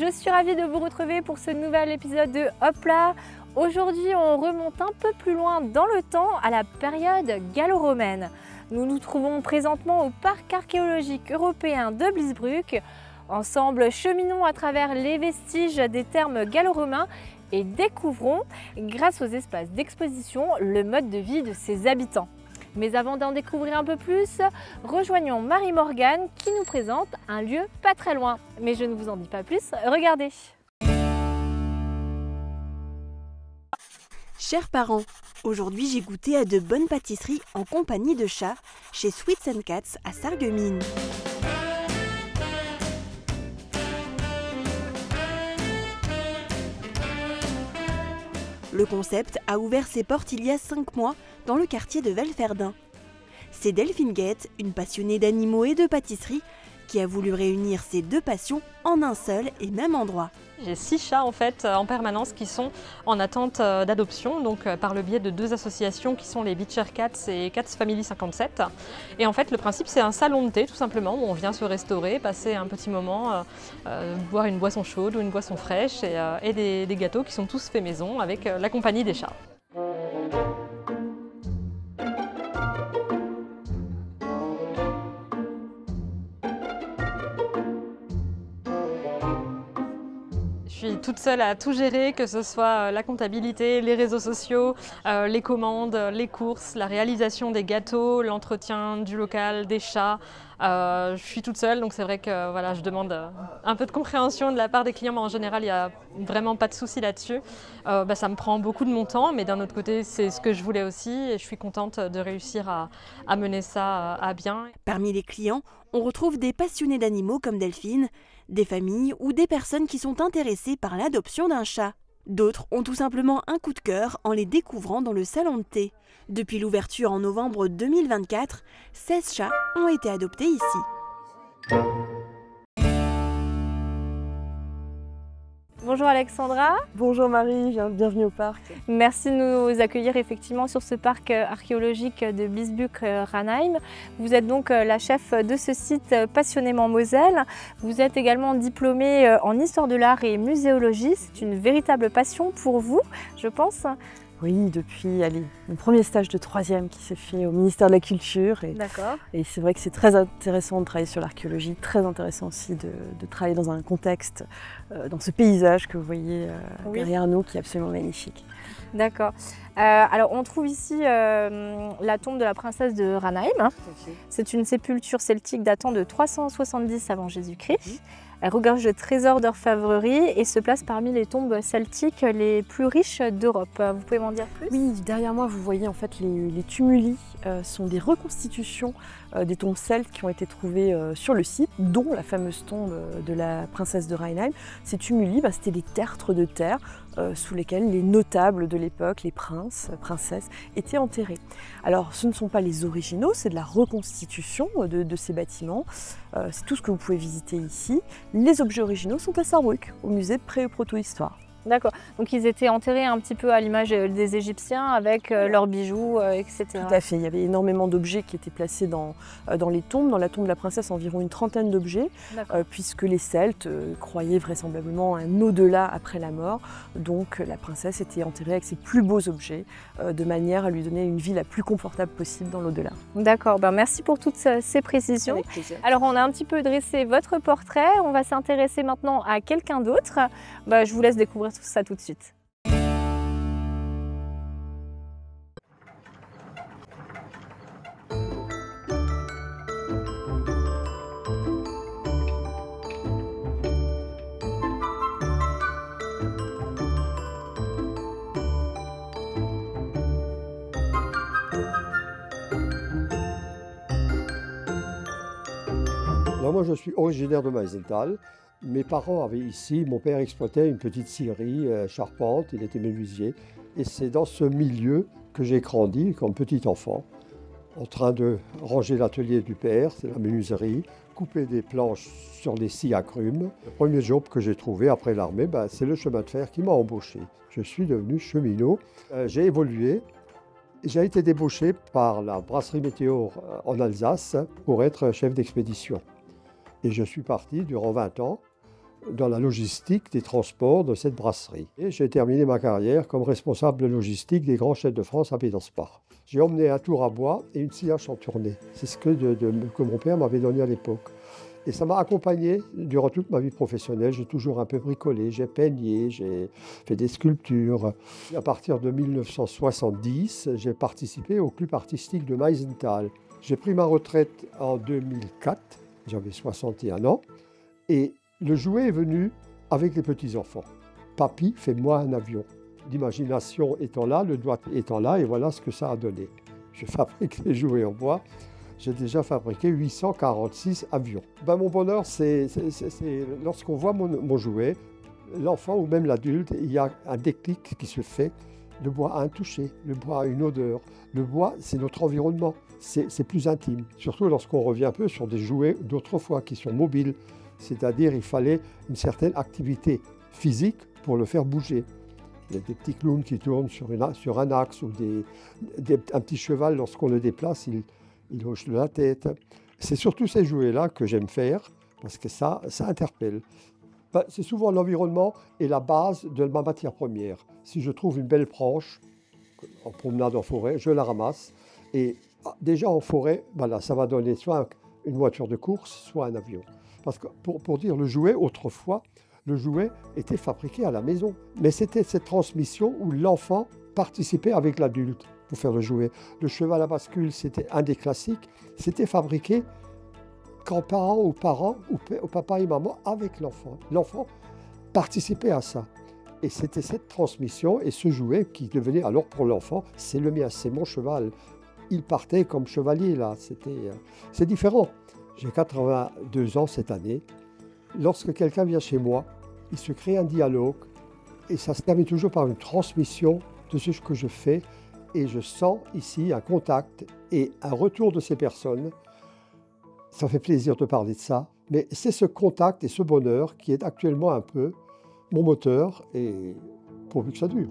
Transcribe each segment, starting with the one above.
je suis ravie de vous retrouver pour ce nouvel épisode de Hop là. Aujourd'hui, on remonte un peu plus loin dans le temps à la période gallo-romaine. Nous nous trouvons présentement au parc archéologique européen de Bliesbruck. Ensemble, cheminons à travers les vestiges des thermes gallo-romains et découvrons, grâce aux espaces d'exposition, le mode de vie de ses habitants. Mais avant d'en découvrir un peu plus, rejoignons Marie-Morgane qui nous présente un lieu pas très loin. Mais je ne vous en dis pas plus, regardez. Chers parents, aujourd'hui j'ai goûté à de bonnes pâtisseries en compagnie de chats chez Sweets & Cats à Sarreguemines. Le concept a ouvert ses portes il y a 5 mois dans le quartier de Velferdin. C'est Delphine Guette, une passionnée d'animaux et de pâtisserie, qui a voulu réunir ces deux passions en un seul et même endroit. J'ai 6 chats en fait en permanence qui sont en attente d'adoption, donc par le biais de 2 associations qui sont les Beecher Cats et Cats Family 57. Et en fait le principe c'est un salon de thé tout simplement où on vient se restaurer, passer un petit moment, boire une boisson chaude ou une boisson fraîche et des gâteaux qui sont tous faits maison avec la compagnie des chats. Je suis toute seule à tout gérer, que ce soit la comptabilité, les réseaux sociaux, les commandes, les courses, la réalisation des gâteaux, l'entretien du local, des chats. Je suis toute seule, donc c'est vrai que voilà, je demande un peu de compréhension de la part des clients, mais en général, il n'y a vraiment pas de souci là-dessus. Ça me prend beaucoup de mon temps, mais d'un autre côté, c'est ce que je voulais aussi et je suis contente de réussir à mener ça à bien. Parmi les clients, on retrouve des passionnés d'animaux comme Delphine, des familles ou des personnes qui sont intéressées par l'adoption d'un chat. D'autres ont tout simplement un coup de cœur en les découvrant dans le salon de thé. Depuis l'ouverture en novembre 2024, 16 chats ont été adoptés ici. Bonjour Alexandra. Bonjour Marie, bienvenue au parc. Merci de nous accueillir effectivement sur ce parc archéologique de Bliesbruck-Ranheim. Vous êtes donc la chef de ce site passionnément Moselle. Vous êtes également diplômée en histoire de l'art et muséologie. C'est une véritable passion pour vous, je pense. Oui, depuis mon premier stage de 3e qui s'est fait au ministère de la Culture. D'accord. Et c'est vrai que c'est très intéressant de travailler sur l'archéologie, très intéressant aussi de travailler dans un contexte, dans ce paysage que vous voyez derrière nous qui est absolument magnifique. D'accord. Alors on trouve ici la tombe de la princesse de Ranheim. C'est une sépulture celtique datant de 370 avant Jésus-Christ. Elle regorge de trésors d'orfèvrerie et se place parmi les tombes celtiques les plus riches d'Europe. Vous pouvez m'en dire plus? Oui, derrière moi vous voyez en fait les tumuli sont des reconstitutions des tombes celtes qui ont été trouvées sur le site, dont la fameuse tombe de la princesse de Ranheim. Ces tumuli, c'était des tertres de terre sous lesquels les notables de l'époque, les princes, princesses, étaient enterrés. Alors ce ne sont pas les originaux, c'est de la reconstitution de ces bâtiments. C'est tout ce que vous pouvez visiter ici. Les objets originaux sont à Sarrebruck, au musée de Pré- et Proto-Histoire. D'accord, donc ils étaient enterrés un petit peu à l'image des Égyptiens avec leurs bijoux, etc. Tout à fait, il y avait énormément d'objets qui étaient placés dans les tombes. Dans la tombe de la princesse, environ une trentaine d'objets, puisque les Celtes croyaient vraisemblablement à un au-delà après la mort. Donc la princesse était enterrée avec ses plus beaux objets, de manière à lui donner une vie la plus confortable possible dans l'au-delà. D'accord, merci pour toutes ces précisions. Avec plaisir. Alors on a un petit peu dressé votre portrait, on va s'intéresser maintenant à quelqu'un d'autre. Je vous laisse découvrir tout ça tout de suite. Alors moi je suis originaire de Meisenthal. Mes parents avaient ici, mon père exploitait une petite scierie charpente, il était menuisier. Et c'est dans ce milieu que j'ai grandi comme petit enfant, en train de ranger l'atelier du père, c'est la menuiserie, couper des planches sur des scies agrumes. Le premier job que j'ai trouvé après l'armée, c'est le chemin de fer qui m'a embauché. Je suis devenu cheminot. J'ai évolué. J'ai été débauché par la brasserie Météor en Alsace pour être chef d'expédition. Et je suis parti durant 20 ans dans la logistique des transports de cette brasserie. Et j'ai terminé ma carrière comme responsable de logistique des grands chefs de France à Pédorspach. J'ai emmené un tour à bois et une sciage en tournée. C'est ce que mon père m'avait donné à l'époque. Et ça m'a accompagné durant toute ma vie professionnelle. J'ai toujours un peu bricolé, j'ai peigné, j'ai fait des sculptures. À partir de 1970, j'ai participé au club artistique de Meisenthal. J'ai pris ma retraite en 2004, j'avais 61 ans, et le jouet est venu avec les petits-enfants. Papy, fais-moi un avion. L'imagination étant là, le doigt étant là, et voilà ce que ça a donné. Je fabrique des jouets en bois. J'ai déjà fabriqué 846 avions. Mon bonheur, c'est lorsqu'on voit mon jouet, l'enfant ou même l'adulte, il y a un déclic qui se fait. Le bois a un toucher, le bois a une odeur. Le bois, c'est notre environnement, c'est plus intime. Surtout lorsqu'on revient un peu sur des jouets d'autrefois qui sont mobiles. C'est-à-dire il fallait une certaine activité physique pour le faire bouger. Il y a des petits clowns qui tournent sur un axe ou un petit cheval, lorsqu'on le déplace, il hoche de la tête. C'est surtout ces jouets-là que j'aime faire parce que ça interpelle. C'est souvent l'environnement et la base de ma matière première. Si je trouve une belle branche en promenade en forêt, je la ramasse. Et déjà en forêt, ça va donner soit une voiture de course, soit un avion. Parce que pour dire le jouet, autrefois, le jouet était fabriqué à la maison. Mais c'était cette transmission où l'enfant participait avec l'adulte pour faire le jouet. Le cheval à bascule, c'était un des classiques. C'était fabriqué grands-parents ou parents, ou papa et maman avec l'enfant. L'enfant participait à ça. Et c'était cette transmission et ce jouet qui devenait alors pour l'enfant, c'est le mien, c'est mon cheval. Il partait comme chevalier là, c'est différent. J'ai 82 ans cette année. Lorsque quelqu'un vient chez moi, il se crée un dialogue et ça se termine toujours par une transmission de ce que je fais et je sens ici un contact et un retour de ces personnes. Ça fait plaisir de parler de ça, mais c'est ce contact et ce bonheur qui est actuellement un peu mon moteur et pourvu que ça dure.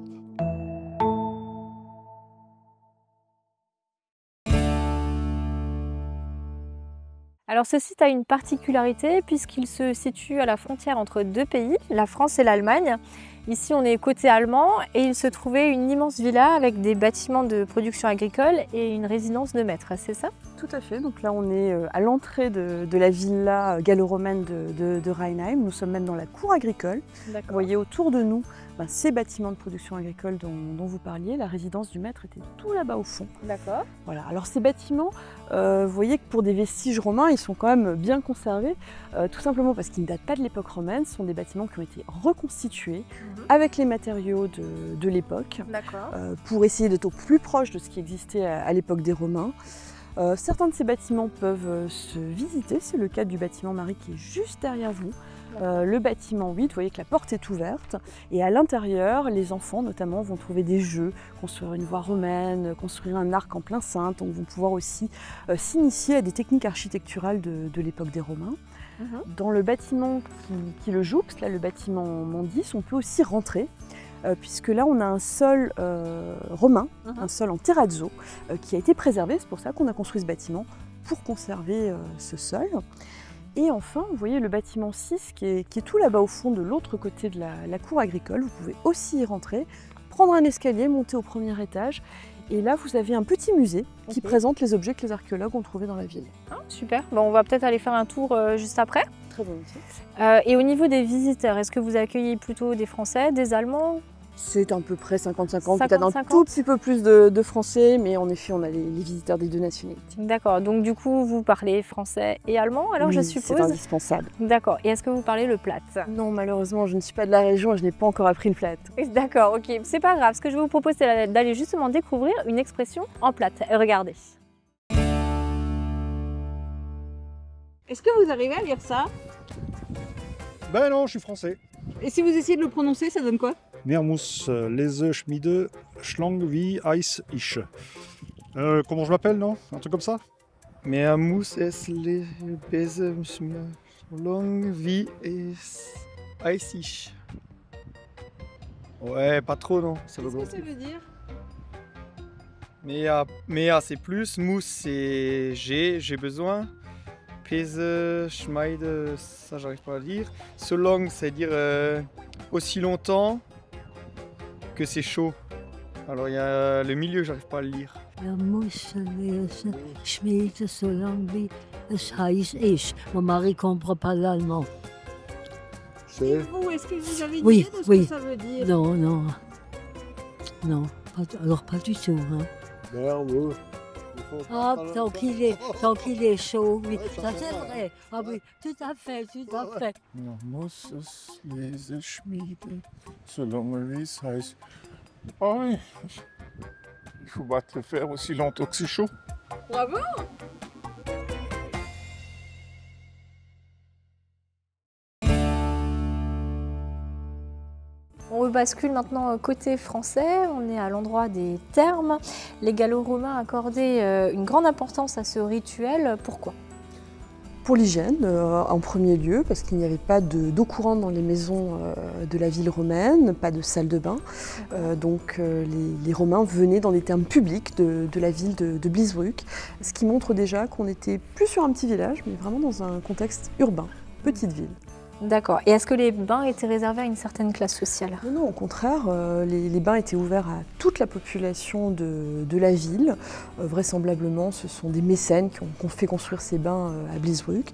Alors ce site a une particularité puisqu'il se situe à la frontière entre deux pays, la France et l'Allemagne. Ici on est côté allemand et il se trouvait une immense villa avec des bâtiments de production agricole et une résidence de maître, c'est ça? Tout à fait, donc là on est à l'entrée de la villa gallo-romaine de Rheinheim. Nous sommes même dans la cour agricole. Vous voyez autour de nous ces bâtiments de production agricole dont vous parliez. La résidence du maître était tout là-bas au fond. D'accord. Voilà. Alors ces bâtiments, vous voyez que pour des vestiges romains, ils sont quand même bien conservés, tout simplement parce qu'ils ne datent pas de l'époque romaine. Ce sont des bâtiments qui ont été reconstitués avec les matériaux de l'époque pour essayer d'être au plus proche de ce qui existait à l'époque des Romains. Certains de ces bâtiments peuvent se visiter, c'est le cas du bâtiment Marie qui est juste derrière vous. Le bâtiment 8, vous voyez que la porte est ouverte et à l'intérieur, les enfants notamment vont trouver des jeux, construire une voie romaine, construire un arc en plein cintre, donc vont pouvoir aussi s'initier à des techniques architecturales de l'époque des Romains. Dans le bâtiment qui le jouxte, là, le bâtiment 10, on peut aussi rentrer. Puisque là on a un sol romain, un sol en terrazzo qui a été préservé, c'est pour ça qu'on a construit ce bâtiment, pour conserver ce sol. Et enfin, vous voyez le bâtiment 6 qui est tout là-bas au fond de l'autre côté de la cour agricole, vous pouvez aussi y rentrer, prendre un escalier, monter au premier étage, et là vous avez un petit musée qui présente les objets que les archéologues ont trouvés dans la ville. Ah, super, on va peut-être aller faire un tour juste après. Très volontiers. Et au niveau des visiteurs, est-ce que vous accueillez plutôt des Français, des Allemands? C'est à peu près 50-50, peut-être un tout petit peu plus de Français, mais en effet, on a les visiteurs des deux nationalités. D'accord, donc du coup, vous parlez français et allemand, alors oui, je suppose? C'est indispensable. D'accord, et est-ce que vous parlez le platt? Non, malheureusement, je ne suis pas de la région et je n'ai pas encore appris le platt. D'accord, ok, c'est pas grave. Ce que je vous propose, c'est d'aller justement découvrir une expression en platt. Regardez. Est-ce que vous arrivez à lire ça? Ben non, je suis français. Et si vous essayez de le prononcer, ça donne quoi? Meermus, lese, schmiede, schlang wie Eis ich. Comment je m'appelle, non? Un truc comme ça? Meermus es le bese schlang wie Eis ich. Ouais, pas trop, non? Qu'est-ce que ça veut dire? Mea c'est plus, mousse c'est j'ai besoin. Pese, Schmeide, ça j'arrive pas à dire. So long, c'est-à-dire aussi longtemps que c'est chaud. Alors il y a le milieu, j'arrive pas à le lire. Er muss lesen, schmieden, solange wie es heiß ist. Mon mari comprend pas l'allemand. Et vous, est-ce que vous avez une Oui, idée de ce oui. que ça veut dire? Non, non. Non, alors pas du tout. Hein. Ah, tant qu'il est chaud, oui. Ça c'est vrai. Ah oui, tout à fait, tout à fait. Man muss es lesen, schmieden, solange wie es heißt. Ah oui, il faut battre le fer aussi longtemps que c'est chaud. Bravo! On rebascule maintenant côté français, on est à l'endroit des thermes. Les Gallo-Romains accordaient une grande importance à ce rituel, pourquoi? Pour l'hygiène, en premier lieu, parce qu'il n'y avait pas d'eau courante dans les maisons de la ville romaine, pas de salle de bain. Donc les Romains venaient dans des thermes publics de la ville de Bliesbruck, ce qui montre déjà qu'on n'était plus sur un petit village, mais vraiment dans un contexte urbain, petite ville. D'accord. Et est-ce que les bains étaient réservés à une certaine classe sociale? Non, au contraire, les bains étaient ouverts à toute la population de la ville. Vraisemblablement, ce sont des mécènes qui ont fait construire ces bains à Bliesbruck.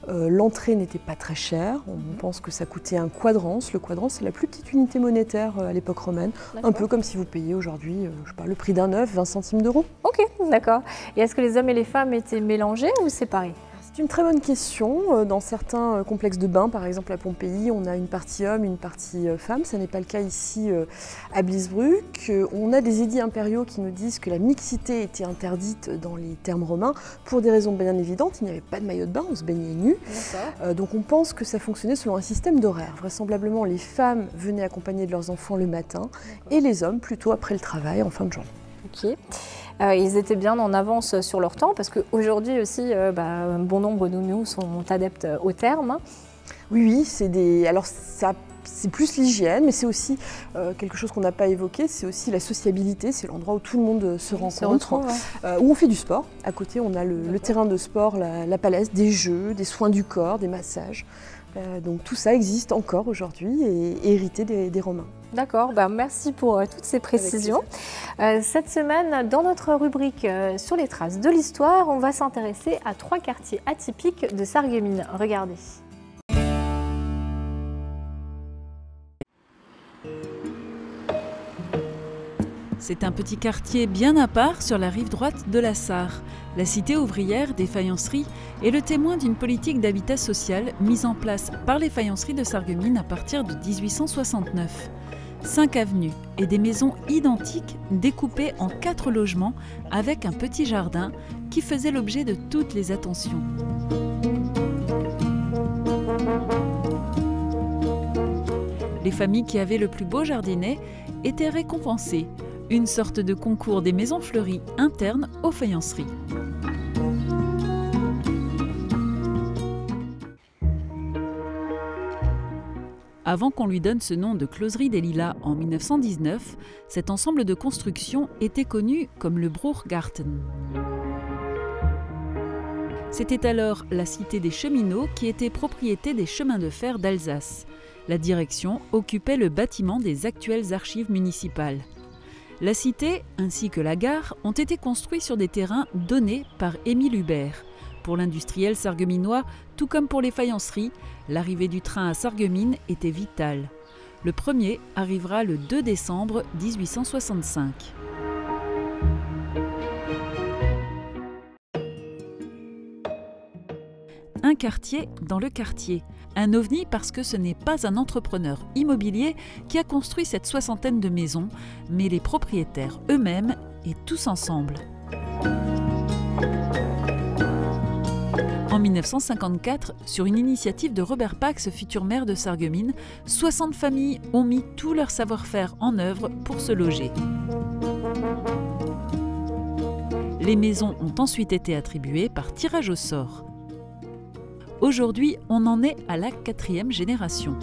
L'entrée n'était pas très chère, on pense que ça coûtait un quadrans. Le quadrans, c'est la plus petite unité monétaire à l'époque romaine, un peu comme si vous payez aujourd'hui le prix d'un œuf, 20 centimes d'euros. Ok, d'accord. Et est-ce que les hommes et les femmes étaient mélangés ou séparés? C'est une très bonne question. Dans certains complexes de bains, par exemple à Pompéi, on a une partie homme, une partie femme. Ce n'est pas le cas ici à Bliesbruck. On a des édits impériaux qui nous disent que la mixité était interdite dans les thermes romains pour des raisons bien évidentes. Il n'y avait pas de maillot de bain, on se baignait nu. Donc on pense que ça fonctionnait selon un système d'horaire. Vraisemblablement, les femmes venaient accompagner de leurs enfants le matin et les hommes plutôt après le travail en fin de journée. Ok. Ils étaient bien en avance sur leur temps parce qu'aujourd'hui aussi, un bon nombre de nous sont adeptes aux thermes. Oui, alors c'est plus l'hygiène, mais c'est aussi quelque chose qu'on n'a pas évoqué, c'est aussi la sociabilité, c'est l'endroit où tout le monde se rencontre, où on fait du sport. À côté, on a le terrain de sport, la palace, des jeux, des soins du corps, des massages. Donc tout ça existe encore aujourd'hui et hérité des Romains. D'accord, merci pour toutes ces précisions. Cette semaine, dans notre rubrique sur les traces de l'histoire, on va s'intéresser à 3 quartiers atypiques de Sarreguemines. Regardez. C'est un petit quartier bien à part sur la rive droite de la Sarre. La cité ouvrière des faïenceries est le témoin d'une politique d'habitat social mise en place par les faïenceries de Sarreguemines à partir de 1869. 5 avenues et des maisons identiques découpées en 4 logements avec un petit jardin qui faisait l'objet de toutes les attentions. Les familles qui avaient le plus beau jardinet étaient récompensées, une sorte de concours des maisons fleuries internes aux faïenceries. Avant qu'on lui donne ce nom de closerie des Lilas en 1919, cet ensemble de constructions était connu comme le Bruchgarten. C'était alors la cité des cheminots qui était propriété des chemins de fer d'Alsace. La direction occupait le bâtiment des actuelles archives municipales. La cité ainsi que la gare ont été construits sur des terrains donnés par Émile Hubert. Pour l'industriel sarregueminois, tout comme pour les faïenceries, l'arrivée du train à Sarreguemines était vitale. Le premier arrivera le 2 décembre 1865. Un quartier dans le quartier. Un ovni parce que ce n'est pas un entrepreneur immobilier qui a construit cette soixantaine de maisons, mais les propriétaires eux-mêmes et tous ensemble. En 1954, sur une initiative de Robert Pax, futur maire de Sarreguemines, 60 familles ont mis tout leur savoir-faire en œuvre pour se loger. Les maisons ont ensuite été attribuées par tirage au sort. Aujourd'hui, on en est à la 4e génération.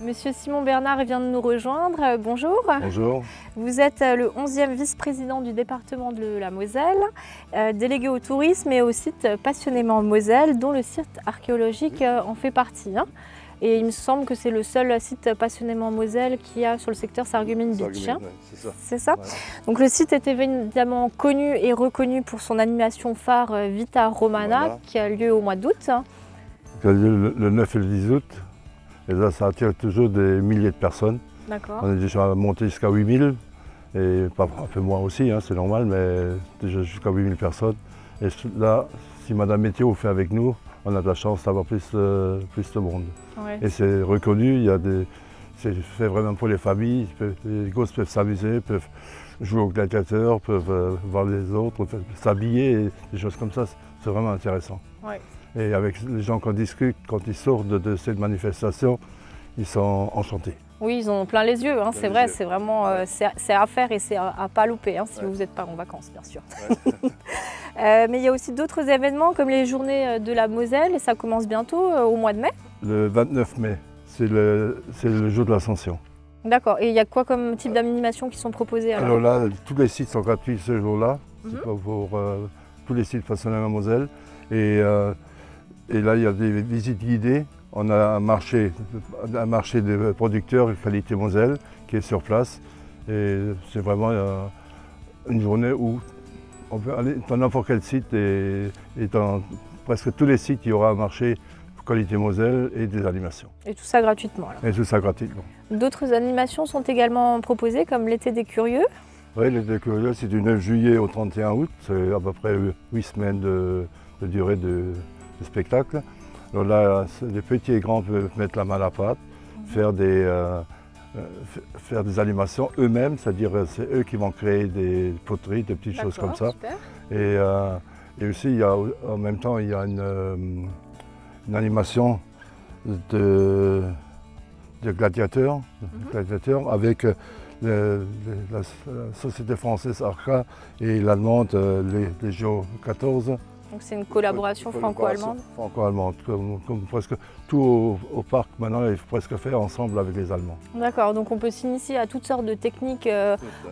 Monsieur Simon Bernard vient de nous rejoindre. Bonjour. Bonjour. Vous êtes le 11e vice-président du département de la Moselle, délégué au tourisme et au site Passionnément Moselle, dont le site archéologique en fait partie. Et il me semble que c'est le seul site Passionnément Moselle qu'il y a sur le secteur Sarreguemines Beach. C'est ça. Voilà. Donc le site est évidemment connu et reconnu pour son animation phare Vita Romana, qui a lieu au mois d'août. Qui a lieu le 9 et le 10 août. Et là, ça attire toujours des milliers de personnes. D'accord. On est déjà monté jusqu'à 8000. Et un peu moins aussi, c'est normal, mais déjà jusqu'à 8000 personnes. Et là, si Madame Météo fait avec nous, on a de la chance d'avoir plus de monde. Ouais. Et c'est reconnu, c'est fait vraiment pour les familles. Les gosses peuvent s'amuser, peuvent jouer aux gladiateurs, peuvent voir les autres, s'habiller, et des choses comme ça. C'est vraiment intéressant. Ouais. Et avec les gens qu'on discute, quand ils sortent de cette manifestation, ils sont enchantés. Oui, ils ont plein les yeux, c'est vrai, c'est vraiment c'est à faire et c'est à pas louper si vous n'êtes pas en vacances, bien sûr. Mais il y a aussi d'autres événements comme les journées de la Moselle et ça commence bientôt au mois de mai. Le 29 mai, c'est le jour de l'Ascension. D'accord, et il y a quoi comme type d'animation qui sont proposées alors là, tous les sites sont gratuits ce jour-là, c'est pour tous les sites Passionnément Moselle. Et là, il y a des visites guidées. On a un marché de producteurs qualité Moselle qui est sur place. Et c'est vraiment une journée où on peut aller dans n'importe quel site et dans presque tous les sites, il y aura un marché qualité Moselle et des animations. Et tout ça gratuitement alors. Et tout ça gratuitement. D'autres animations sont également proposées comme l'été des curieux. Oui, l'été des curieux, c'est du 9 juillet au 31 août. C'est à peu près 8 semaines de durée de spectacle. Alors là, les petits et grands peuvent mettre la main à la pâte, faire des animations eux-mêmes, c'est-à-dire c'est eux qui vont créer des poteries, des petites choses comme ça. Super. Et aussi, en même temps, il y a une animation de gladiateurs, avec la Société française Arca et l'allemande Légion 14. Donc c'est une collaboration franco-allemande. Franco-allemande, comme presque tout au parc maintenant est presque fait ensemble avec les Allemands. D'accord, donc on peut s'initier à toutes sortes de techniques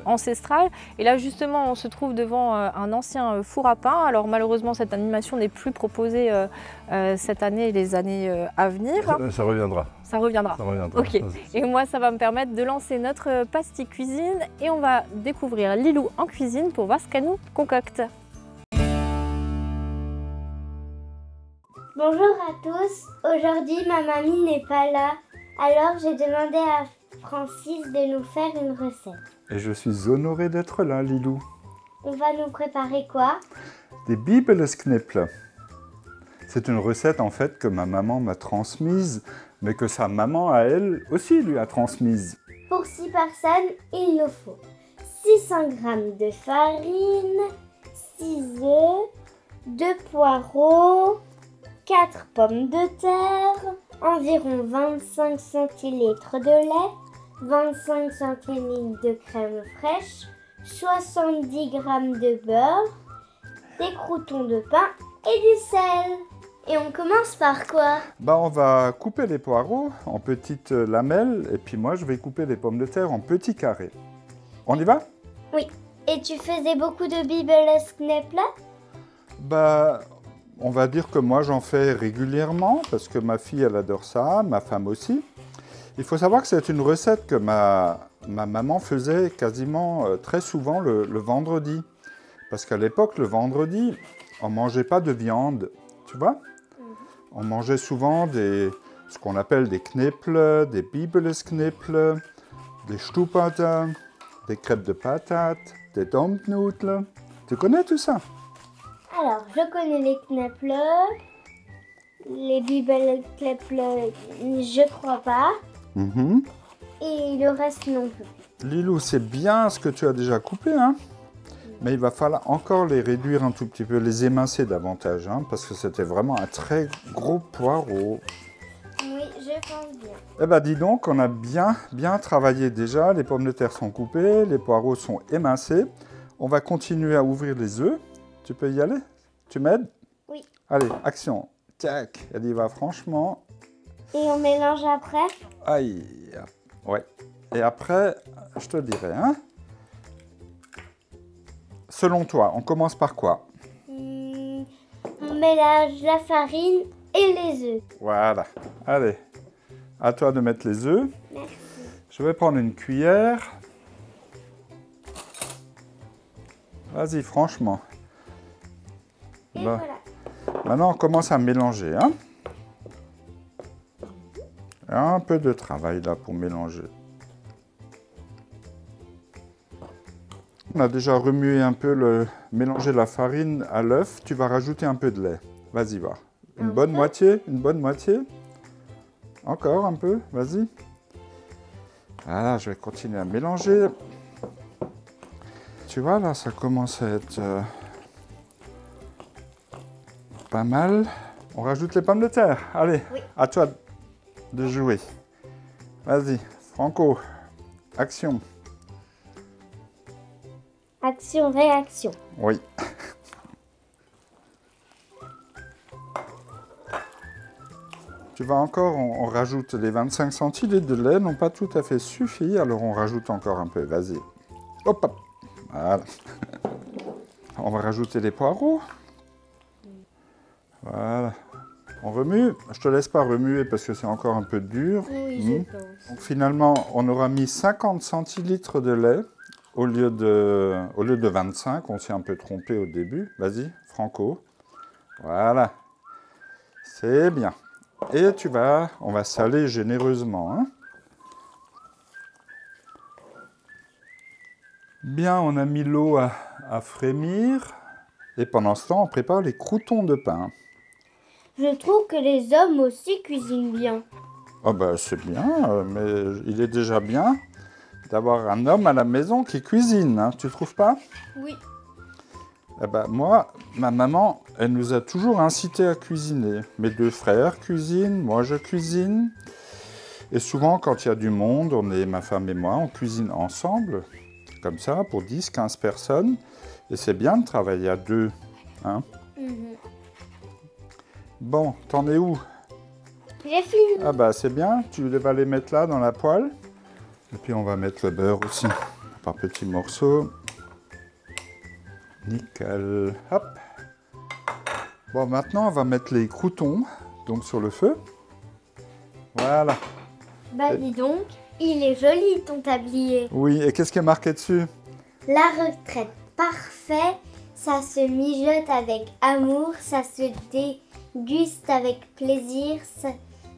ancestrales. Et là justement on se trouve devant un ancien four à pain. Alors malheureusement cette animation n'est plus proposée cette année et les années à venir. Ça reviendra. Ça reviendra. Ça reviendra. Ok. Et moi ça va me permettre de lancer notre pastille cuisine et on va découvrir Lilou en cuisine pour voir ce qu'elle nous concocte. Bonjour à tous, aujourd'hui ma mamie n'est pas là, alors j'ai demandé à Francis de nous faire une recette. Et je suis honoré d'être là, Lilou. On va nous préparer quoi? Des Bibelsknäppel. C'est une recette en fait que ma maman m'a transmise, mais que sa maman à elle aussi lui a transmise. Pour 6 personnes, il nous faut 600 g de farine, 6 œufs, 2 poireaux, 4 pommes de terre, environ 25 centilitres de lait, 25 centilitres de crème fraîche, 70 g de beurre, des croûtons de pain et du sel. Et on commence par quoi? On va couper les poireaux en petites lamelles et puis moi je vais couper les pommes de terre en petits carrés. On y va? Oui. Et tu faisais beaucoup de Bibelsknäppel? On va dire que moi j'en fais régulièrement parce que ma fille elle adore ça, ma femme aussi. Il faut savoir que c'est une recette que ma maman faisait quasiment très souvent le vendredi. Parce qu'à l'époque, le vendredi, on ne mangeait pas de viande, tu vois. On mangeait souvent ce qu'on appelle des Knäppel, des Bibelsknäppel, des Stupata, des crêpes de patates, des Dampfnudeln. Tu connais tout ça? Alors, je connais les Knäppel, les Bibelsknäppel, je crois pas. Et le reste non plus. Lilou, c'est bien ce que tu as déjà coupé, hein? Mais il va falloir encore les réduire un tout petit peu, les émincer davantage, hein, parce que c'était vraiment un très gros poireau. Oui, je pense bien. Eh bien, dis donc, on a bien travaillé déjà. Les pommes de terre sont coupées, les poireaux sont émincés. On va continuer à ouvrir les œufs. Tu peux y aller? Tu m'aides? Oui. Allez, action. Tac, elle y va franchement. Et on mélange après? Aïe, Ouais. Et après, je te dirai, hein. Selon toi, on commence par quoi? On mélange la farine et les œufs. Voilà. Allez, à toi de mettre les œufs. Merci. Je vais prendre une cuillère. Vas-y, franchement. Et Bah, voilà. maintenant, on commence à mélanger, hein. Un peu de travail là pour mélanger. On a déjà remué un peu mélanger la farine à l'œuf. Tu vas rajouter un peu de lait. Vas-y, va. Une bonne moitié, une bonne moitié. Encore un peu, vas-y. Voilà, je vais continuer à mélanger. Tu vois, là, ça commence à être pas mal. On rajoute les pommes de terre. Allez, oui. À toi de jouer. Vas-y, Franco, action. Action, réaction. Oui. Tu vas encore, on rajoute les 25 centilitres de lait, n'ont pas tout à fait suffi, alors on rajoute encore un peu. Vas-y. Hop, hop. Voilà. On va rajouter les poireaux. Voilà. On remue. Je te laisse pas remuer parce que c'est encore un peu dur. Oui, je pense. Donc finalement, on aura mis 50 centilitres de lait au lieu de 25. On s'est un peu trompé au début. Vas-y, Franco. Voilà. C'est bien. Et on va saler généreusement. Hein. Bien, on a mis l'eau à frémir. Et pendant ce temps, on prépare les croûtons de pain. Je trouve que les hommes aussi cuisinent bien. Oh ben, c'est bien, mais il est déjà bien d'avoir un homme à la maison qui cuisine, hein, tu trouves pas? Oui. Eh ben, moi, ma maman, elle nous a toujours incité à cuisiner. Mes 2 frères cuisinent, moi je cuisine. Et souvent, quand il y a du monde, ma femme et moi, on cuisine ensemble, comme ça, pour 10-15 personnes. Et c'est bien de travailler à 2. Hein. Bon, t'en es où? J'ai fini. Ah bah c'est bien, tu vas les mettre là dans la poêle. Et puis on va mettre le beurre aussi, par petits morceaux. Nickel, hop. Bon, maintenant on va mettre les croûtons, donc sur le feu. Voilà. Bah dis donc, il est joli ton tablier. Oui, et qu'est-ce qui est marqué dessus? La retraite parfait, ça se mijote avec amour, ça se déguste avec plaisir,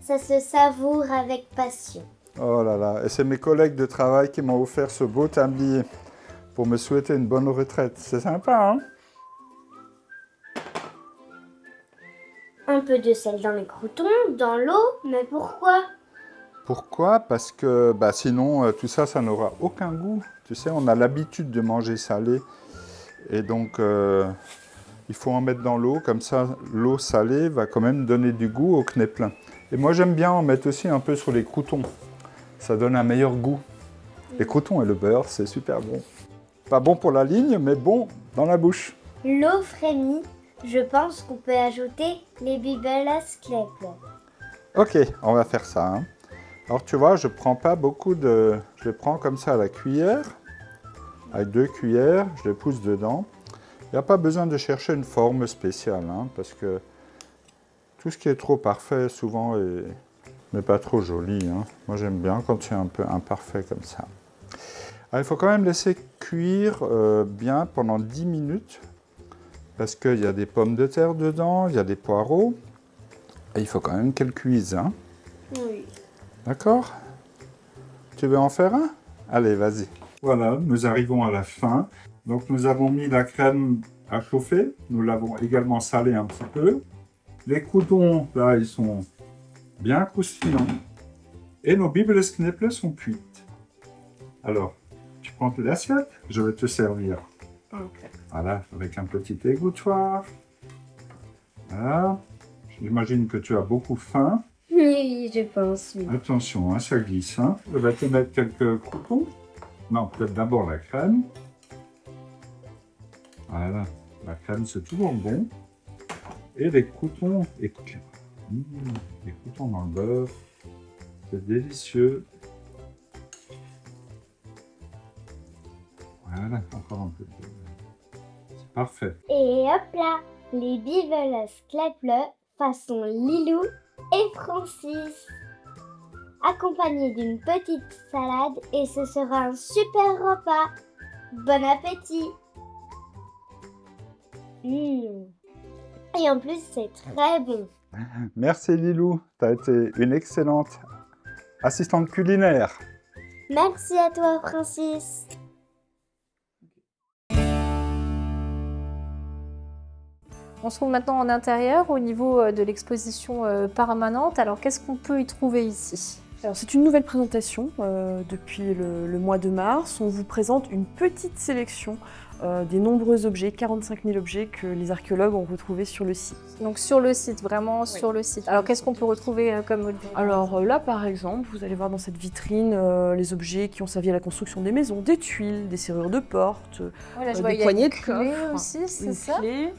ça se savoure avec passion. Oh là là, et c'est mes collègues de travail qui m'ont offert ce beau tablier pour me souhaiter une bonne retraite. C'est sympa, hein? Un peu de sel dans les croûtons, dans l'eau, mais pourquoi? Pourquoi? Parce que sinon, tout ça, ça n'aura aucun goût. Tu sais, on a l'habitude de manger salé. Et donc, il faut en mettre dans l'eau. Comme ça, l'eau salée va quand même donner du goût au kneplin. Et moi, j'aime bien en mettre aussi un peu sur les croûtons. Ça donne un meilleur goût. Les croûtons et le beurre, c'est super bon. Pas bon pour la ligne, mais bon dans la bouche. L'eau frémit. Je pense qu'on peut ajouter les bibelas Kleber. Ok, on va faire ça. Hein. Alors tu vois, je prends pas beaucoup de... Je les prends comme ça à la cuillère. Avec 2 cuillères, je les pousse dedans. Il n'y a pas besoin de chercher une forme spéciale, hein, parce que tout ce qui est trop parfait, souvent, n'est pas trop joli. Hein. Moi, j'aime bien quand c'est un peu imparfait comme ça. Alors, il faut quand même laisser cuire bien pendant 10 minutes, parce qu'il y a des pommes de terre dedans, il y a des poireaux, et il faut quand même qu'elles cuisent. Hein. Oui. D'accord? Tu veux en faire un? Allez, vas-y. Voilà, nous arrivons à la fin. Donc nous avons mis la crème à chauffer. Nous l'avons également salée un petit peu. Les croûtons, là, ils sont bien croustillants. Et nos Bibelskneple sont cuites. Alors, tu prends l'assiette, je vais te servir. Okay. Voilà, avec un petit égouttoir. Voilà. J'imagine que tu as beaucoup faim. Oui, je pense, oui. Attention, hein, ça glisse. Hein. Je vais te mettre quelques croûtons. Non, peut-être d'abord la crème. Voilà, la crème c'est toujours bon. Et les croûtons, écoutez-moi. Les croûtons dans le beurre, c'est délicieux. Voilà, encore un peu. C'est parfait. Et hop là, les bibelots clap-le façon Lilou et Francis. Accompagné d'une petite salade et ce sera un super repas. Bon appétit. Et en plus, c'est très bon. Merci Lilou, tu as été une excellente assistante culinaire. Merci à toi, Francis. On se trouve maintenant en intérieur au niveau de l'exposition permanente. Alors qu'est-ce qu'on peut y trouver ici? Alors, c'est une nouvelle présentation depuis le mois de mars. On vous présente une petite sélection des nombreux objets, 45 000 objets que les archéologues ont retrouvés sur le site. Donc sur le site, vraiment sur le site. Alors qu'est-ce qu'on peut retrouver comme objet? Alors là par exemple, vous allez voir dans cette vitrine les objets qui ont servi à la construction des maisons, des tuiles, des serrures de portes, des poignées de coffre, aussi, c'est ça? Clé.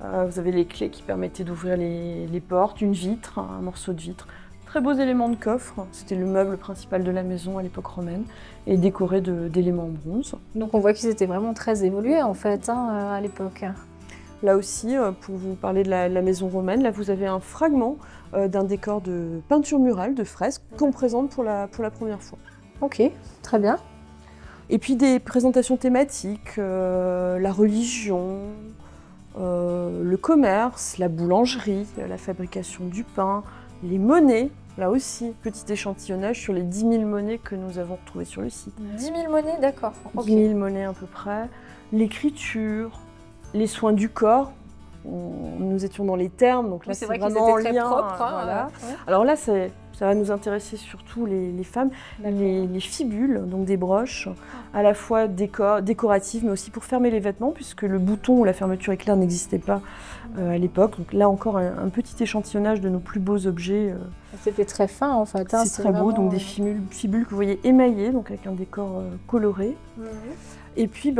Vous avez les clés qui permettaient d'ouvrir les portes, une vitre, un morceau de vitre. Très beaux éléments de coffre, c'était le meuble principal de la maison à l'époque romaine et décoré d'éléments en bronze. Donc on voit qu'ils étaient vraiment très évolués en fait à l'époque. Là aussi, pour vous parler de la maison romaine, là vous avez un fragment d'un décor de peinture murale, de fresque, qu'on présente pour la première fois. Ok, très bien. Et puis des présentations thématiques, la religion, le commerce, la boulangerie, la fabrication du pain, les monnaies. Là aussi, petit échantillonnage sur les 10 000 monnaies que nous avons retrouvées sur le site. 10 000 monnaies, d'accord. 10 000 monnaies à peu près. L'écriture, les soins du corps. Nous étions dans les termes, donc là oui, c'est vrai vraiment en très lien. Propre, voilà. Ouais. Alors là, ça va nous intéresser surtout les femmes, les fibules, donc des broches, à la fois décoratives, mais aussi pour fermer les vêtements, puisque le bouton ou la fermeture éclair n'existait pas à l'époque. Donc là encore, un petit échantillonnage de nos plus beaux objets. C'était très fin en fait. Hein, c'est très beau, donc des fibules que vous voyez émaillées, donc avec un décor coloré. Et puis,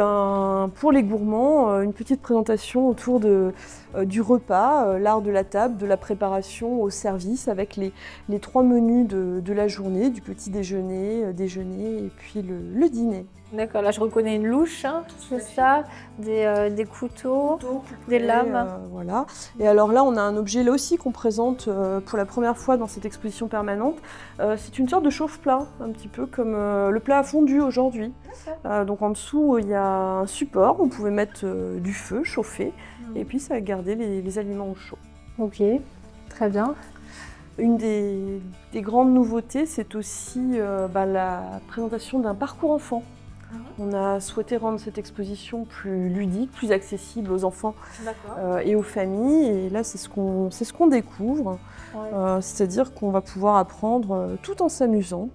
pour les gourmands, une petite présentation autour du repas, l'art de la table, de la préparation au service, avec les 3 menus de la journée, du petit déjeuner, déjeuner et puis le dîner. D'accord, là je reconnais une louche, hein, c'est ça, des couteaux, des lames. Voilà. Et alors là, on a un objet là aussi qu'on présente pour la première fois dans cette exposition permanente. C'est une sorte de chauffe-plat, un petit peu comme le plat à fondu aujourd'hui. Donc en dessous, il y a un support, on pouvait mettre du feu, chauffer, et puis ça va garder les aliments au chaud. Ok, très bien. Une des grandes nouveautés, c'est aussi la présentation d'un parcours enfant. On a souhaité rendre cette exposition plus ludique, plus accessible aux enfants et aux familles. Et là, c'est ce qu'on découvre. Ouais. C'est-à-dire qu'on va pouvoir apprendre tout en s'amusant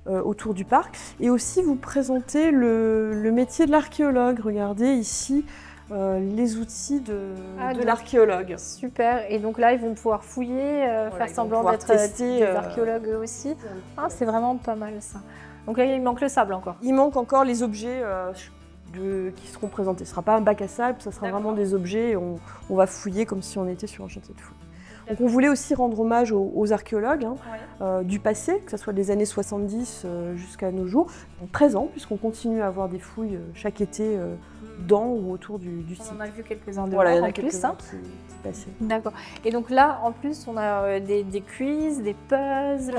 autour du parc. Et aussi vous présenter le métier de l'archéologue. Regardez ici les outils de l'archéologue. Super. Et donc là, ils vont pouvoir fouiller, faire semblant d'être des archéologues eux aussi. Ah, c'est vraiment pas mal ça. Donc là, il manque le sable encore. Il manque encore les objets qui seront présentés. Ce ne sera pas un bac à sable, ça sera vraiment des objets. On va fouiller comme si on était sur un chantier de fouille. Donc on voulait aussi rendre hommage aux archéologues du passé, que ce soit des années 70 jusqu'à nos jours, présents, puisqu'on continue à avoir des fouilles chaque été dans ou autour du site. On a vu quelques-uns de voilà, en plus. Hein. D'accord. Et donc là, en plus, on a des quiz, des puzzles,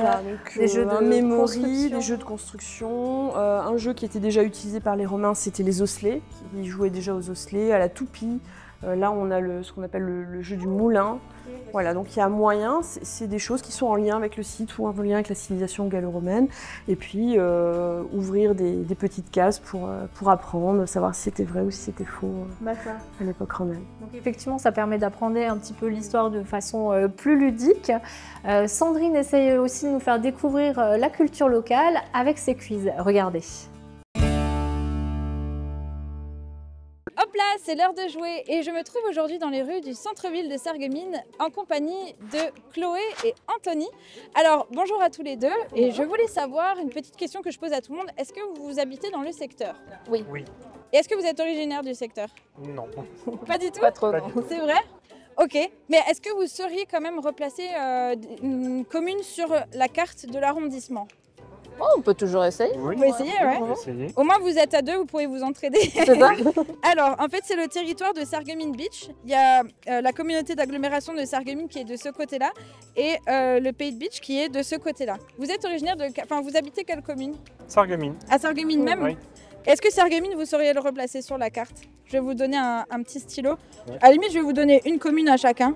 des jeux de memory, des jeux de construction. Un jeu qui était déjà utilisé par les Romains, c'était les osselets. Ils jouaient déjà aux osselets, à la toupie. Là, on a ce qu'on appelle le jeu du moulin. Voilà, donc il y a moyen, c'est des choses qui sont en lien avec le site ou en lien avec la civilisation gallo-romaine. Et puis, ouvrir des petites cases pour apprendre, savoir si c'était vrai ou si c'était faux à l'époque romaine. Donc effectivement, ça permet d'apprendre un petit peu l'histoire de façon plus ludique. Sandrine essaye aussi de nous faire découvrir la culture locale avec ses quiz. Regardez. Hop là, c'est l'heure de jouer et je me trouve aujourd'hui dans les rues du centre-ville de Sarreguemines en compagnie de Chloé et Anthony. Alors bonjour à tous les deux et je voulais savoir une petite question que je pose à tout le monde. Est-ce que vous habitez dans le secteur? Oui. Et est-ce que vous êtes originaire du secteur? Non. Pas du tout? Pas trop, non. C'est vrai? Ok, mais est-ce que vous sauriez quand même replacer une commune sur la carte de l'arrondissement? Oh, on peut toujours essayer. Vous pouvez essayer, ouais. On va essayer. Au moins, vous êtes à deux, vous pourrez vous entraider. C'est ça. Alors, en fait, c'est le territoire de Sarreguemines Beach. Il y a la communauté d'agglomération de Sarreguemines qui est de ce côté-là et le Pays de Beach qui est de ce côté-là. Vous êtes originaire de... Enfin, vous habitez quelle commune? Sarreguemines. À Sarreguemines même? Oui. Est-ce que Sarreguemines, vous sauriez le replacer sur la carte? Je vais vous donner un petit stylo. Ouais. À la limite, je vais vous donner une commune à chacun.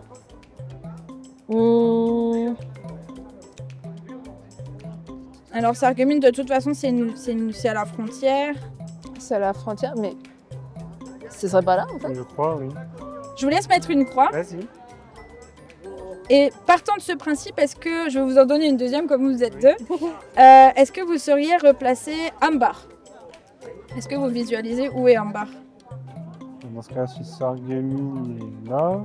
Alors Sarreguemines, de toute façon, c'est à la frontière. C'est à la frontière, mais ce serait pas là en fait? Je crois, oui. Je vous laisse mettre une croix. Vas-y. Et partant de ce principe, est-ce que, je vais vous en donner une deuxième comme vous êtes deux, est-ce que vous sauriez replacer Ambar? Est-ce que vous visualisez où est Ambar? Dans ce cas, si Sarreguemines est là,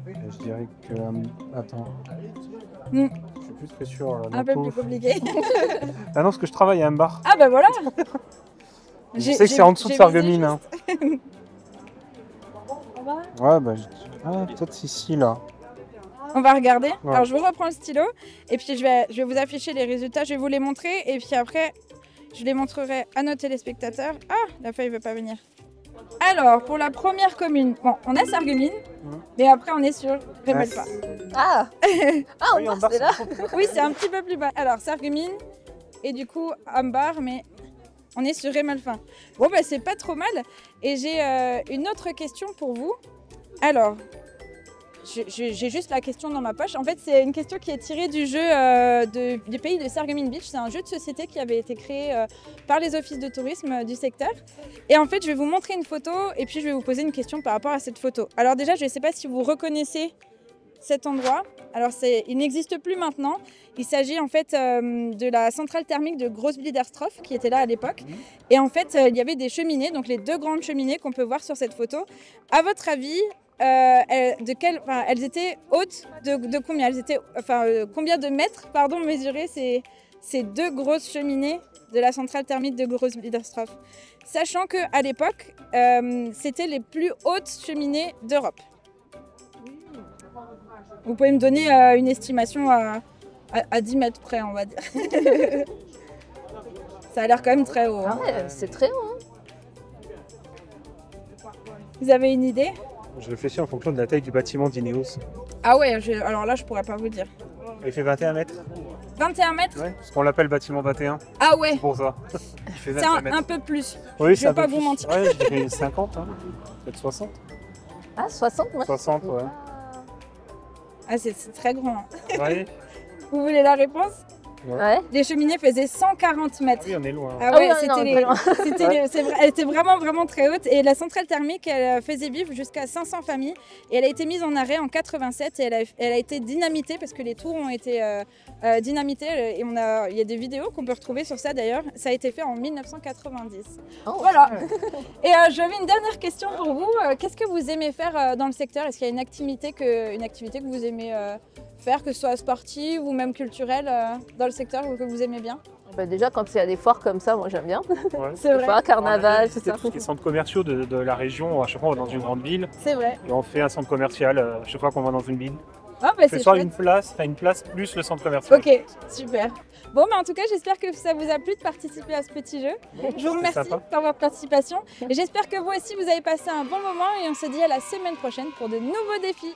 je dirais que... attends. Je suis plus très sûr. Là, un peu plus compliqué. Ah non, parce que je travaille à Ambar. Ah bah voilà. Je sais que c'est en dessous de Sarreguemines. Hein. Ouais, bah peut-être ici, là. On va regarder. Ouais. Alors je vous reprends le stylo et puis je vais vous afficher les résultats, je vais vous les montrer et puis après je les montrerai à nos téléspectateurs. Ah, la feuille ne veut pas venir. Alors pour la première commune, bon, on a Sarreguemines, mais après on est sur Rémalfa. Ah, ah, oui, Ambar, c'est là. Oui, c'est un petit peu plus bas. Alors Sarreguemines et du coup Ambar, mais on est sur Rémalfa. Bon bah c'est pas trop mal. Et j'ai une autre question pour vous. Alors, j'ai juste la question dans ma poche. En fait, c'est une question qui est tirée du jeu du pays de Sarreguemines Beach. C'est un jeu de société qui avait été créé par les offices de tourisme du secteur. Et en fait, je vais vous montrer une photo et puis je vais vous poser une question par rapport à cette photo. Alors déjà, je ne sais pas si vous reconnaissez cet endroit. Alors, il n'existe plus maintenant. Il s'agit en fait de la centrale thermique de Großbliederstorf qui était là à l'époque. Et en fait, il y avait des cheminées, donc les deux grandes cheminées qu'on peut voir sur cette photo. À votre avis, elles étaient hautes de combien? Elles étaient, combien de mètres, pardon, mesurées ces deux grosses cheminées de la centrale thermique de Großbliederstorf, sachant qu'à l'époque, c'était les plus hautes cheminées d'Europe. Vous pouvez me donner une estimation à 10 mètres près, on va dire. Ça a l'air quand même très haut. Ah ouais, c'est très haut. Hein. Vous avez une idée? Je réfléchis en fonction de la taille du bâtiment d'Ineos. Ah ouais, alors là, je pourrais pas vous dire. Il fait 21 mètres. 21 mètres? Ouais, parce qu'on l'appelle bâtiment 21. Ah ouais. C'est pour ça. C'est un peu plus. Oui, je vais pas vous mentir. Ouais, je dirais 50, hein. Peut-être 60. Ah, 60 moi. 60, ouais. Ah, c'est très grand. Ouais. Vous voulez la réponse? Ouais. Les cheminées faisaient 140 mètres. Ah oui, on est loin. Ah ouais, elle était vraiment très haute. Et la centrale thermique, elle faisait vivre jusqu'à 500 familles. Et elle a été mise en arrêt en 87 et elle a été dynamitée parce que les tours ont été dynamitées. Et il y a des vidéos qu'on peut retrouver sur ça d'ailleurs. Ça a été fait en 1990. Oh, voilà. Et j'avais une dernière question pour vous. Qu'est-ce que vous aimez faire dans le secteur? Est-ce qu'il y a une activité que vous aimez faire, que ce soit sportive ou même culturelle dans le secteur que vous aimez bien? Bah déjà, quand il y a des foires comme ça, moi j'aime bien. Ouais. C'est vrai. Foires, carnaval, tout ça. Tous les centres commerciaux de la région, à chaque fois on va dans une grande ville. C'est vrai. Et on fait un centre commercial à chaque fois qu'on va dans une ville. Ah bah c'est soit une place plus le centre commercial. Ok, super. Bon, mais en tout cas, j'espère que ça vous a plu de participer à ce petit jeu. Je vous remercie pour votre participation. Et j'espère que vous aussi, vous avez passé un bon moment. Et on se dit à la semaine prochaine pour de nouveaux défis.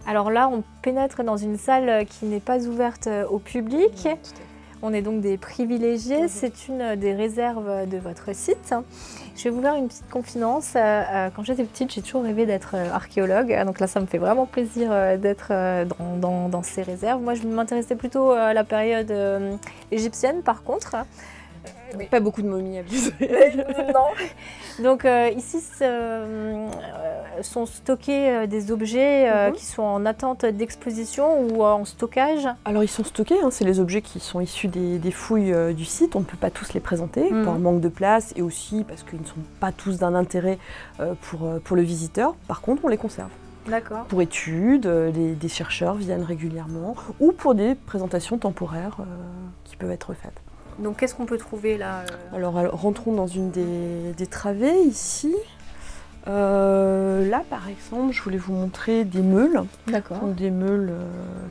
Alors là, on pénètre dans une salle qui n'est pas ouverte au public. On est donc des privilégiés. C'est une des réserves de votre site. Je vais vous faire une petite confidence. Quand j'étais petite, j'ai toujours rêvé d'être archéologue. Donc là, ça me fait vraiment plaisir d'être dans ces réserves. Moi, je m'intéressais plutôt à la période égyptienne, par contre. Oui. Pas beaucoup de momies à visiter. Non. Donc ici sont stockés des objets qui sont en attente d'exposition ou en stockage. Alors ils sont stockés, hein, c'est les objets qui sont issus des fouilles du site. On ne peut pas tous les présenter par manque de place et aussi parce qu'ils ne sont pas tous d'un intérêt pour le visiteur. Par contre, on les conserve. D'accord. Pour études, des chercheurs viennent régulièrement ou pour des présentations temporaires qui peuvent être faites. Donc qu'est-ce qu'on peut trouver là Alors rentrons dans une des travées ici. Là, par exemple, je voulais vous montrer des meules. D'accord. Des meules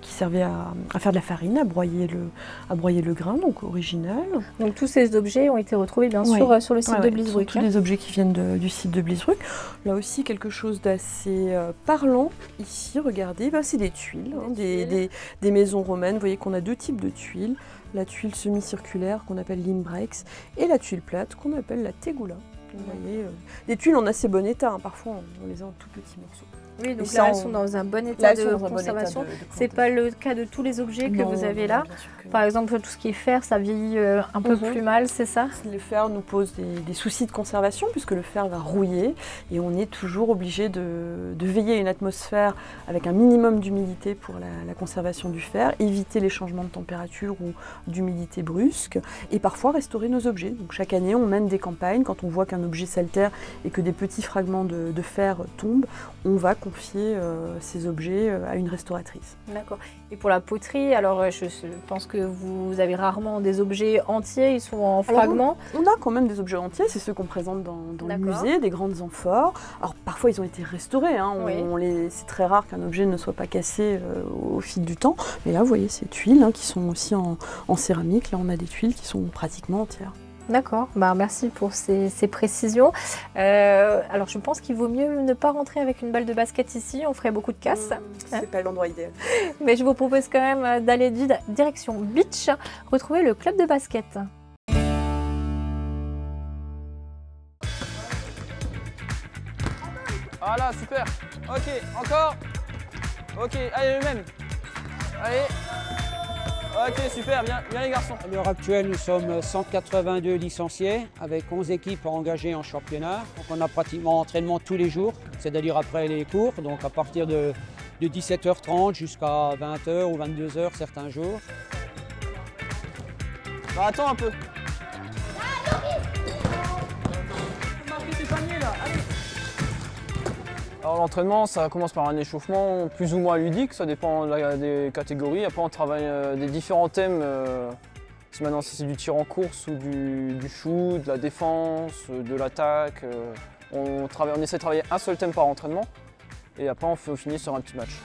qui servaient à faire de la farine, à broyer le grain, donc original. Donc tous ces objets ont été retrouvés bien sûr sur le site de Bliesbruck. Tous les objets qui viennent du site de Bliesbruck. Là aussi, quelque chose d'assez parlant ici, regardez, c'est des tuiles, des maisons romaines. Vous voyez qu'on a deux types de tuiles. La tuile semi-circulaire qu'on appelle l'imbrex et la tuile plate qu'on appelle la tegula. Vous voyez, des tuiles en assez bon état, parfois on les a en tout petits morceaux. Oui, donc là, elles sont dans un bon état de conservation. C'est pas le cas de tous les objets que vous avez là. Par exemple, tout ce qui est fer, ça vieillit un peu plus mal, c'est ça? Le fer nous pose des soucis de conservation puisque le fer va rouiller et on est toujours obligé de veiller à une atmosphère avec un minimum d'humidité pour la conservation du fer, éviter les changements de température ou d'humidité brusque et parfois restaurer nos objets. Donc chaque année, on mène des campagnes. Quand on voit qu'un objet s'altère et que des petits fragments de fer tombent, on va confier ces objets à une restauratrice. D'accord. Et pour la poterie, alors je pense que vous avez rarement des objets entiers, ils sont en fragments. On a quand même des objets entiers, c'est ceux qu'on présente dans le musée, des grandes amphores. Alors parfois ils ont été restaurés, c'est très rare qu'un objet ne soit pas cassé au fil du temps. Mais là vous voyez ces tuiles qui sont aussi en céramique, là on a des tuiles qui sont pratiquement entières. D'accord, merci pour ces précisions. Alors je pense qu'il vaut mieux ne pas rentrer avec une balle de basket ici, on ferait beaucoup de casse. C'est pas l'endroit idéal. Mais je vous propose quand même d'aller direction beach, retrouver le club de basket. Voilà, super. Ok, encore. Ok, allez, le même. Allez. Ok, super, bien les garçons. À l'heure actuelle, nous sommes 182 licenciés avec 11 équipes engagées en championnat. Donc on a pratiquement entraînement tous les jours, c'est-à-dire après les cours, donc à partir de 17h30 jusqu'à 20h ou 22h certains jours. Attends un peu. Alors l'entraînement, ça commence par un échauffement plus ou moins ludique, ça dépend des catégories. Après on travaille des différents thèmes. Si maintenant c'est du tir en course ou du shoot, de la défense, de l'attaque. On essaie de travailler un seul thème par entraînement. Et après on finit sur un petit match.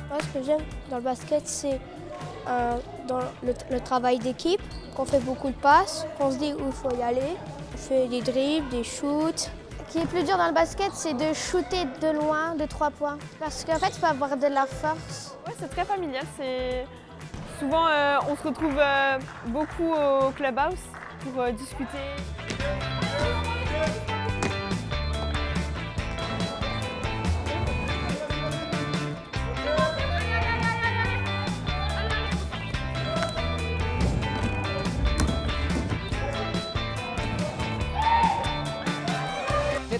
Moi ce que j'aime dans le basket c'est dans le travail d'équipe, qu'on fait beaucoup de passes, qu'on se dit où il faut y aller. On fait des dribbles, des shoots. Ce qui est plus dur dans le basket, c'est de shooter de loin, de 3 points. Parce qu'en fait, il faut avoir de la force. Ouais, c'est très familial. Souvent, on se retrouve beaucoup au clubhouse pour discuter.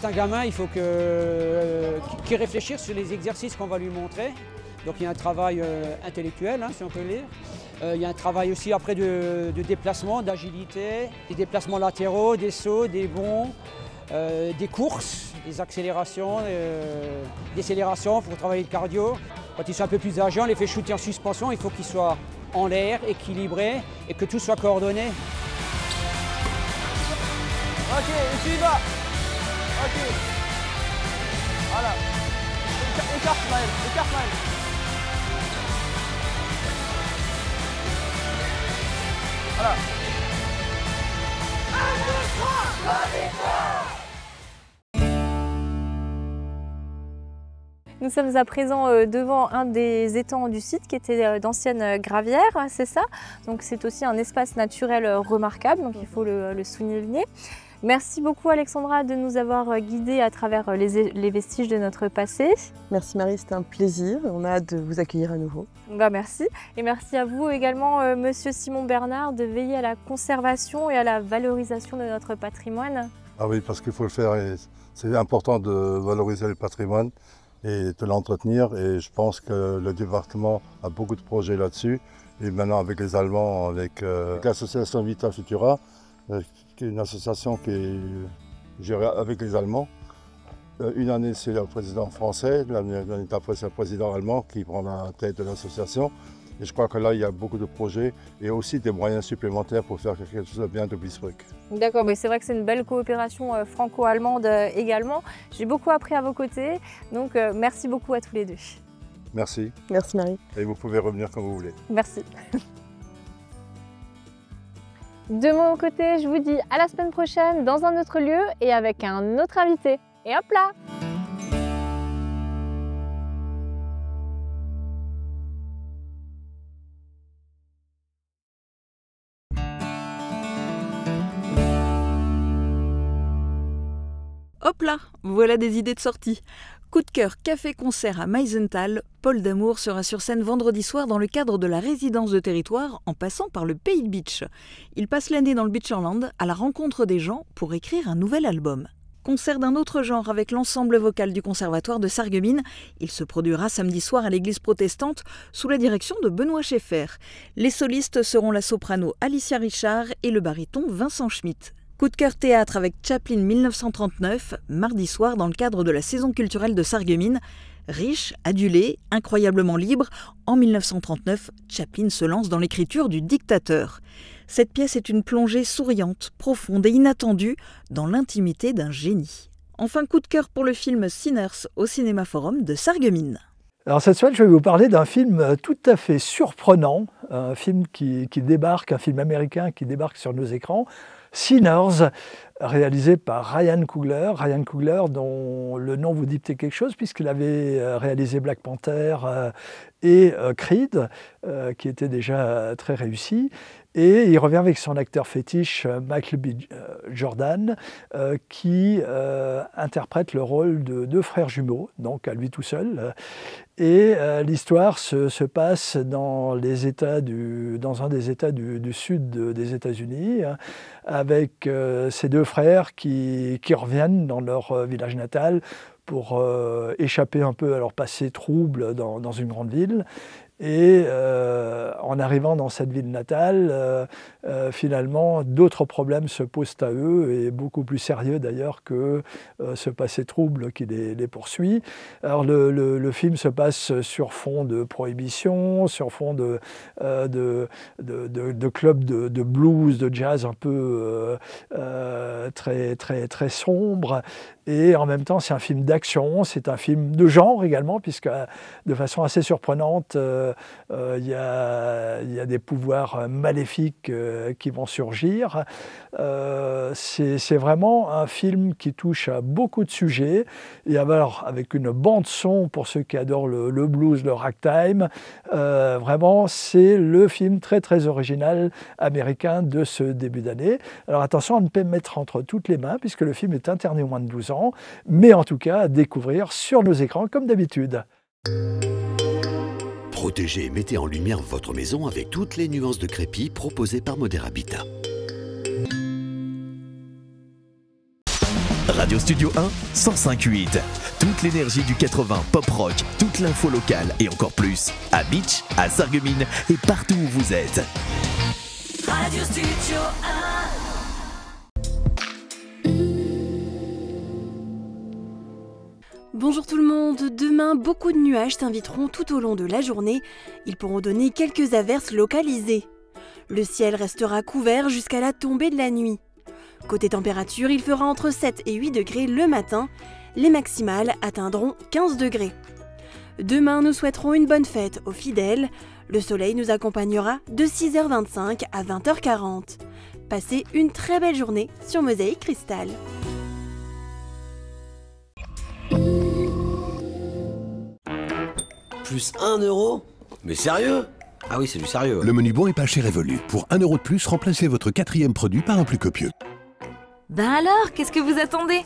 Un gamin, il faut qu'il réfléchisse sur les exercices qu'on va lui montrer. Donc il y a un travail intellectuel, si on peut lire. Il y a un travail aussi après de déplacement, d'agilité, des déplacements latéraux, des sauts, des bonds, des courses, des accélérations, des décélérations pour travailler le cardio. Quand ils sont un peu plus âgés, on les fait shooter en suspension, il faut qu'ils soient en l'air, équilibrés et que tout soit coordonné. Ok, et tu y vas. Ok. Voilà. Écarte Maël, écarte Maël. Voilà. 1, 2, 3, Nous sommes à présent devant un des étangs du site qui était d'anciennes gravières, c'est ça? Donc c'est aussi un espace naturel remarquable, donc il faut le souligner. Merci beaucoup Alexandra de nous avoir guidés à travers les vestiges de notre passé. Merci Marie, c'était un plaisir. On a hâte de vous accueillir à nouveau. Merci. Et merci à vous également, Monsieur Simon Bernard, de veiller à la conservation et à la valorisation de notre patrimoine. Ah oui, parce qu'il faut le faire. C'est important de valoriser le patrimoine et de l'entretenir. Et je pense que le département a beaucoup de projets là-dessus. Et maintenant avec les Allemands, avec l'association Vita Futura, qui est une association qui est gérée avec les Allemands. Une année, c'est le président français, l'année d'après, c'est le président allemand qui prend la tête de l'association. Et je crois que là, il y a beaucoup de projets et aussi des moyens supplémentaires pour faire quelque chose de bien de Bliesbrück. D'accord, mais c'est vrai que c'est une belle coopération franco-allemande également. J'ai beaucoup appris à vos côtés, donc merci beaucoup à tous les deux. Merci. Merci Marie. Et vous pouvez revenir quand vous voulez. Merci. De mon côté, je vous dis à la semaine prochaine dans un autre lieu et avec un autre invité. Et hop là! Hop là, voilà des idées de sortie. Coup de cœur café-concert à Meisenthal, Paul Damour sera sur scène vendredi soir dans le cadre de la résidence de territoire en passant par le Pays de Beach. Il passe l'année dans le Beacherland à la rencontre des gens pour écrire un nouvel album. Concert d'un autre genre avec l'ensemble vocal du Conservatoire de Sarreguemines. Il se produira samedi soir à l'église protestante sous la direction de Benoît Schaeffer. Les solistes seront la soprano Alicia Richard et le baryton Vincent Schmitt. Coup de cœur théâtre avec Chaplin 1939, mardi soir dans le cadre de la saison culturelle de Sarreguemines. Riche, adulé, incroyablement libre, en 1939, Chaplin se lance dans l'écriture du Dictateur. Cette pièce est une plongée souriante, profonde et inattendue dans l'intimité d'un génie. Enfin, coup de cœur pour le film Sinners au Cinéma Forum de Sarreguemines. Alors cette semaine, je vais vous parler d'un film tout à fait surprenant, un film qui débarque, un film américain qui débarque sur nos écrans, Sinners, réalisé par Ryan Coogler. Ryan Coogler, dont le nom vous dit peut-être quelque chose, puisqu'il avait réalisé Black Panther et Creed, qui était déjà très réussi. Et il revient avec son acteur fétiche, Michael B. Jordan, qui interprète le rôle de deux frères jumeaux, donc à lui tout seul. Et l'histoire se passe dans un des États du sud des États-Unis, avec ces deux frères qui reviennent dans leur village natal pour échapper un peu à leur passé trouble dans une grande ville. Et en arrivant dans cette ville natale, finalement, d'autres problèmes se posent à eux, et beaucoup plus sérieux d'ailleurs que ce passé trouble qui les poursuit. Alors le film se passe sur fond de prohibition, sur fond de clubs de blues, de jazz un peu très sombre. Et en même temps, c'est un film d'action, c'est un film de genre également, puisque de façon assez surprenante, il y a des pouvoirs maléfiques qui vont surgir. C'est vraiment un film qui touche à beaucoup de sujets. Et alors, avec une bande-son pour ceux qui adorent le blues, le ragtime, vraiment, c'est le film très très original américain de ce début d'année. Alors attention à ne pas mettre entre toutes les mains, puisque le film est interdit aux moins de 12 ans, mais en tout cas à découvrir sur nos écrans comme d'habitude. Protégez et mettez en lumière votre maison avec toutes les nuances de crépi proposées par Modern Habitat. Radio Studio 1, 105.8. Toute l'énergie du 80 pop rock, toute l'info locale et encore plus. À Beach, à Sarreguemines et partout où vous êtes. Radio Studio 1. Bonjour tout le monde, demain beaucoup de nuages s'inviteront tout au long de la journée, ils pourront donner quelques averses localisées. Le ciel restera couvert jusqu'à la tombée de la nuit. Côté température, il fera entre 7 et 8 degrés le matin, les maximales atteindront 15 degrés. Demain, nous souhaiterons une bonne fête aux fidèles, le soleil nous accompagnera de 6h25 à 20h40. Passez une très belle journée sur Mosaïque Cristal. Plus 1 euro? Mais sérieux? Ah oui, c'est du sérieux. Le menu bon et pas cher évolue. Pour 1 euro de plus, remplacez votre 4e produit par un plus copieux. Ben alors, qu'est-ce que vous attendez?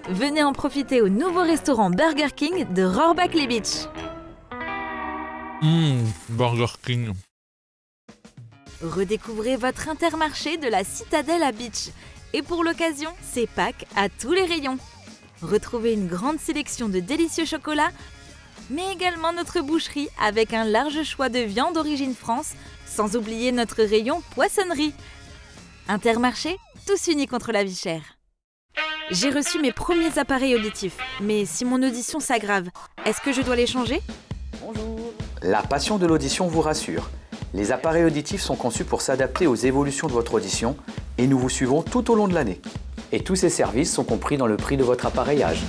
Venez en profiter au nouveau restaurant Burger King de Rohrbach-les-Beach. Burger King. Redécouvrez votre Intermarché de la Citadelle à Beach. Et pour l'occasion, c'est Pâques à tous les rayons. Retrouvez une grande sélection de délicieux chocolats, mais également notre boucherie avec un large choix de viande d'origine France, sans oublier notre rayon poissonnerie. Intermarché, tous unis contre la vie chère. J'ai reçu mes premiers appareils auditifs, mais si mon audition s'aggrave, est-ce que je dois les changer? Bonjour, La passion de l'audition vous rassure. Les appareils auditifs sont conçus pour s'adapter aux évolutions de votre audition et nous vous suivons tout au long de l'année. Et tous ces services sont compris dans le prix de votre appareillage.